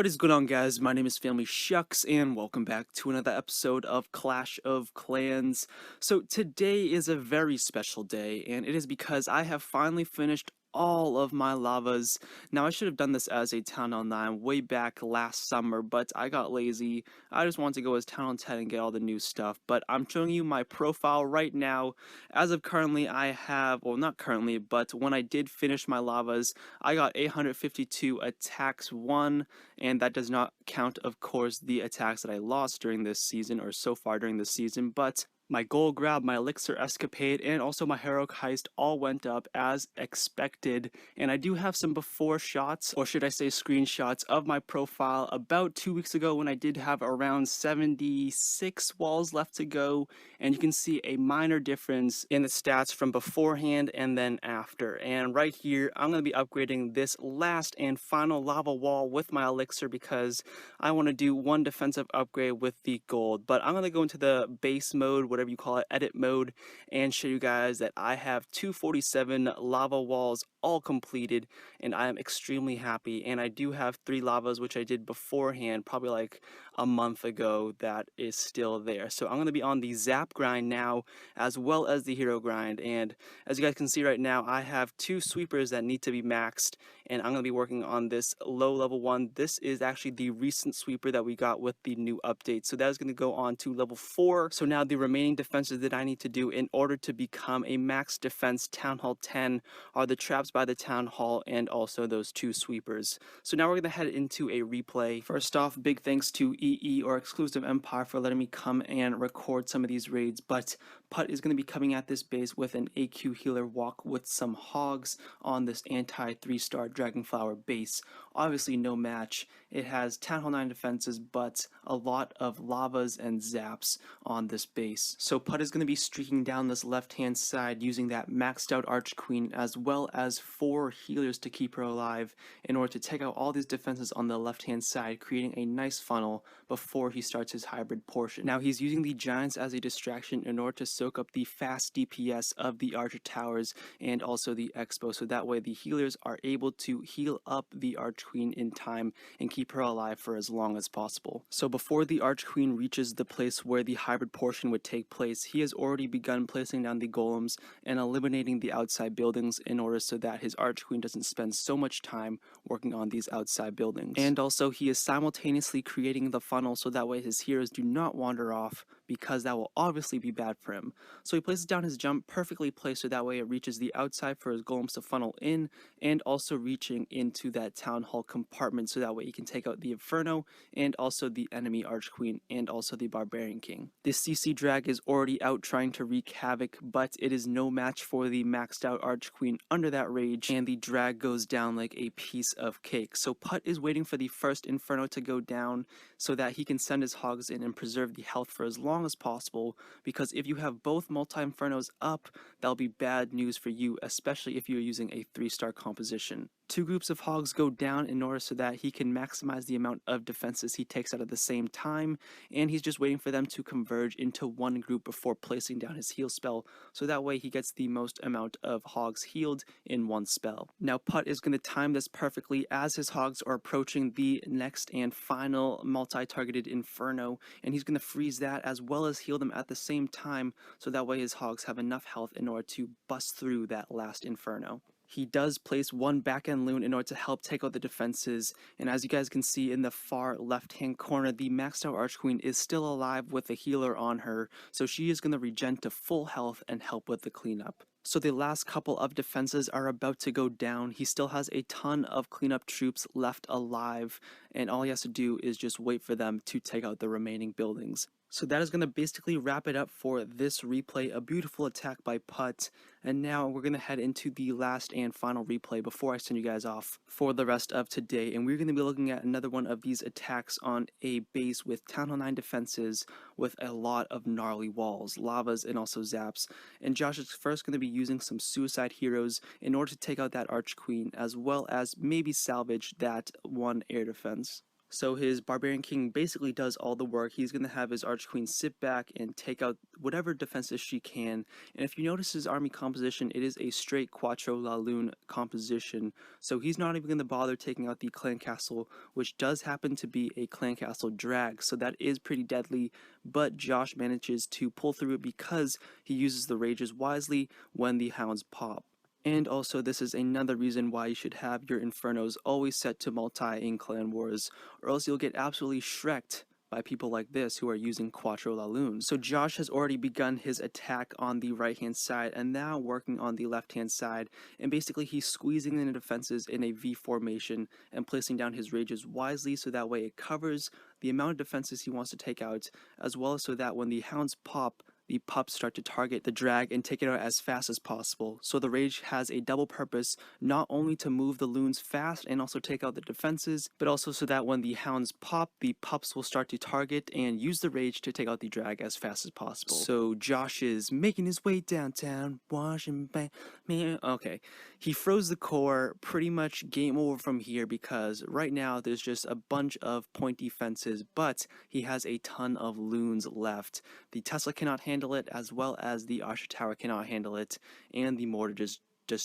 What is going on, guys? My name is Phamily Shucks and welcome back to another episode of Clash of Clans. So today is a very special day, and it is because I have finally finished all of my lavas. Now, I should have done this as a Town Hall 9 way back last summer, but I got lazy. I just wanted to go as Town Hall 10 and get all the new stuff, but I'm showing you my profile right now. As of currently, I have, well, not currently, but when I did finish my lavas, I got 852 attacks won, and that does not count, of course, the attacks that I lost during this season, or so far during this season, but my gold grab, my elixir escapade, and also my heroic heist all went up as expected. And I do have some before shots, or should I say screenshots, of my profile about 2 weeks ago when I did have around 76 walls left to go. And you can see a minor difference in the stats from beforehand and then after. And right here, I'm going to be upgrading this last and final lava wall with my elixir because I want to do one defensive upgrade with the gold. But I'm going to go into the base mode, whatever you call it, edit mode, and show you guys that I have 247 lava walls all completed, and I am extremely happy. And I do have 3 lavas which I did beforehand, probably like a month ago, that is still there. So I'm going to be on the zap grind now as well as the hero grind, and as you guys can see right now, I have 2 sweepers that need to be maxed, and I'm going to be working on this low level one. This is actually the recent sweeper that we got with the new update, so that is going to go on to level 4. So now the remaining defenses that I need to do in order to become a max defense Town Hall 10 are the traps by the Town Hall and also those 2 sweepers. So now we're going to head into a replay. First off, big thanks to EE or ExclusiveEmpire for letting me come and record some of these raids, but Putt is going to be coming at this base with an AQ healer walk with some hogs on this anti 3-star Dragonflower base. Obviously no match. It has Town Hall 9 defenses, but a lot of lavas and zaps on this base. So Putt is going to be streaking down this left-hand side using that maxed out Arch Queen as well as 4 healers to keep her alive in order to take out all these defenses on the left-hand side, creating a nice funnel before he starts his hybrid portion. Now he's using the Giants as a distraction in order to soak up the fast DPS of the Archer Towers and also the Expo, so that way the healers are able to heal up the Arch Queen in time and keep her alive for as long as possible. So before the Arch Queen reaches the place where the hybrid portion would take place, he has already begun placing down the golems and eliminating the outside buildings in order so that his Arch Queen doesn't spend so much time working on these outside buildings. And also he is simultaneously creating the funnel so that way his heroes do not wander off, because that will obviously be bad for him. So he places down his jump perfectly placed so that way it reaches the outside for his golems to funnel in, and also reaching into that Town Hall compartment so that way he can take out the Inferno and also the enemy Arch Queen and also the Barbarian King. This CC drag is already out trying to wreak havoc, but it is no match for the maxed out Arch Queen under that rage, and the drag goes down like a piece of cake. So Putt is waiting for the first Inferno to go down so that he can send his hogs in and preserve the health for as long as possible, because if you have both multi-Infernos up, that'll be bad news for you, especially if you're using a 3-star composition. 2 groups of hogs go down in order so that he can maximize the amount of defenses he takes out at the same time, and he's just waiting for them to converge into one group before placing down his heal spell, so that way he gets the most amount of hogs healed in one spell. Now Putt is going to time this perfectly as his hogs are approaching the next and final multi-targeted Inferno, and he's going to freeze that as well as heal them at the same time, so that way his hogs have enough health in order to bust through that last Inferno. He does place one back-end loon in order to help take out the defenses, and as you guys can see in the far left-hand corner, the maxed out Arch Queen is still alive with a healer on her, so she is going to regen to full health and help with the cleanup. So the last couple of defenses are about to go down. He still has a ton of cleanup troops left alive, and all he has to do is just wait for them to take out the remaining buildings. So that is going to basically wrap it up for this replay, a beautiful attack by Putt. And now we're going to head into the last and final replay before I send you guys off for the rest of today. And we're going to be looking at another one of these attacks on a base with Town Hall 9 defenses with a lot of gnarly walls, lavas, and also zaps. And Josh is first going to be using some suicide heroes in order to take out that Arch Queen, as well as maybe salvage that one air defense. So his Barbarian King basically does all the work. He's going to have his Archqueen sit back and take out whatever defenses she can. And if you notice his army composition, it is a straight Quattro LaLo composition. So he's not even going to bother taking out the clan castle, which does happen to be a clan castle drag. So that is pretty deadly, but Josh manages to pull through it because he uses the rages wisely when the hounds pop. And also, this is another reason why you should have your Infernos always set to multi in Clan Wars, or else you'll get absolutely shreked by people like this who are using Quattro LaLo. So Josh has already begun his attack on the right-hand side and now working on the left-hand side, and basically he's squeezing in the defenses in a V formation and placing down his rages wisely so that way it covers the amount of defenses he wants to take out, as well as so that when the hounds pop, the pups start to target the drag and take it out as fast as possible. So the rage has a double purpose, not only to move the loons fast and also take out the defenses, but also so that when the hounds pop, the pups will start to target and use the rage to take out the drag as fast as possible. So Josh is making his way downtown, washing back, man, okay. He froze the core, pretty much game over from here because right now there's just a bunch of point defenses, but he has a ton of loons left. The Tesla cannot handle it, as well as the Archer Tower cannot handle it, and the mortar just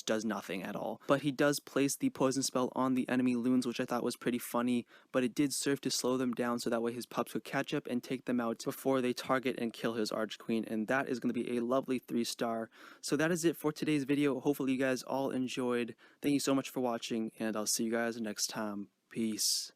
does nothing at all. But he does place the poison spell on the enemy loons, which I thought was pretty funny, but it did serve to slow them down so that way his pups could catch up and take them out before they target and kill his Archqueen, and that is going to be a lovely 3-star. So that is it for today's video. Hopefully you guys all enjoyed. Thank you so much for watching, and I'll see you guys next time. Peace.